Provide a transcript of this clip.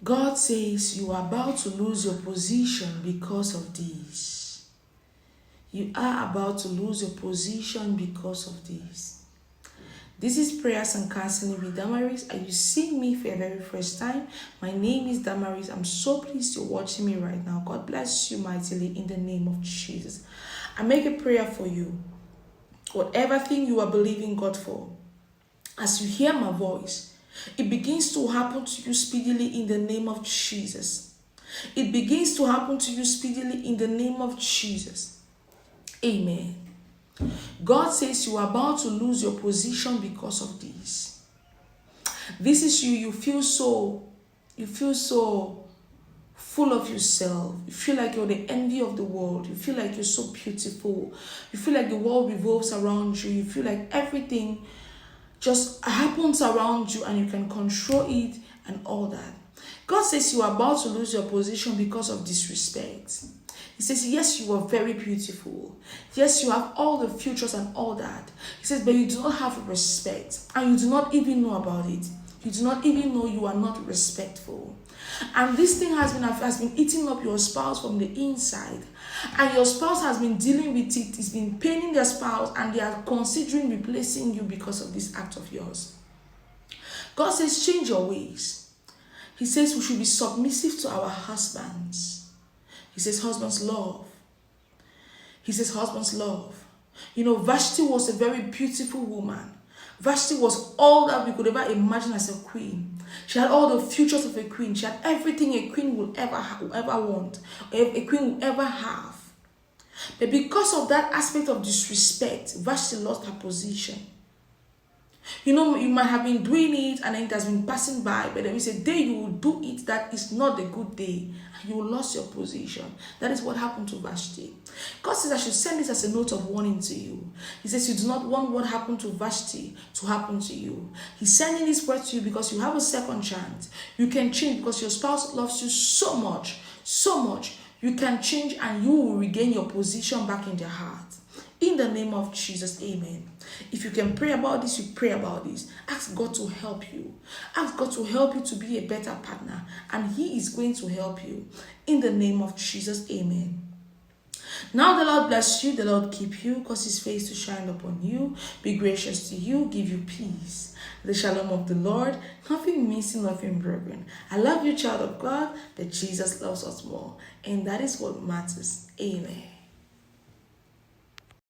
God says you are about to lose your position because of this. You are about to lose your position because of this. This is Prayers and Counseling with Damaris. Are you seeing me for the very first time? My name is Damaris. I'm so pleased you're watching me right now. God bless you mightily in the name of Jesus. I make a prayer for you. Whatever thing you are believing God for, as you hear my voice, it begins to happen to you speedily in the name of Jesus. It begins to happen to you speedily in the name of Jesus. Amen. God says you are about to lose your position because of this. This is you. You feel so full of yourself. You feel like you're the envy of the world. You feel like you're so beautiful. You feel like the world revolves around you. You feel like everything just happens around you and you can control it and all that. God says you are about to lose your position because of disrespect. He says, yes, you are very beautiful. Yes, you have all the futures and all that. He says, but you do not have respect. And you do not even know about it. You do not even know you are not respectful. And this thing has been eating up your spouse from the inside. And your spouse has been dealing with it. It's been paining their spouse. And they are considering replacing you because of this act of yours. God says, change your ways. He says we should be submissive to our husbands. He says, husbands, love. He says, husbands, love. You know, Vashti was a very beautiful woman. Vashti was all that we could ever imagine as a queen. She had all the futures of a queen. She had everything a queen will ever want, or a queen will ever have. But because of that aspect of disrespect, Vashti lost her position. You know, you might have been doing it and then it has been passing by, but there is a day you will do it that is not a good day and you will lose your position. That is what happened to Vashti. God says I should send this as a note of warning to you. He says you do not want what happened to Vashti to happen to you. He's sending this word to you because you have a second chance. You can change because your spouse loves you so much, so much. You can change and you will regain your position back in their heart. In the name of Jesus, amen. If you can pray about this, you pray about this. Ask God to help you. Ask God to help you to be a better partner. And He is going to help you. In the name of Jesus, amen. Now the Lord bless you, the Lord keep you, cause His face to shine upon you, be gracious to you, give you peace. The shalom of the Lord, nothing missing, nothing broken. I love you, child of God, that Jesus loves us more. And that is what matters. Amen.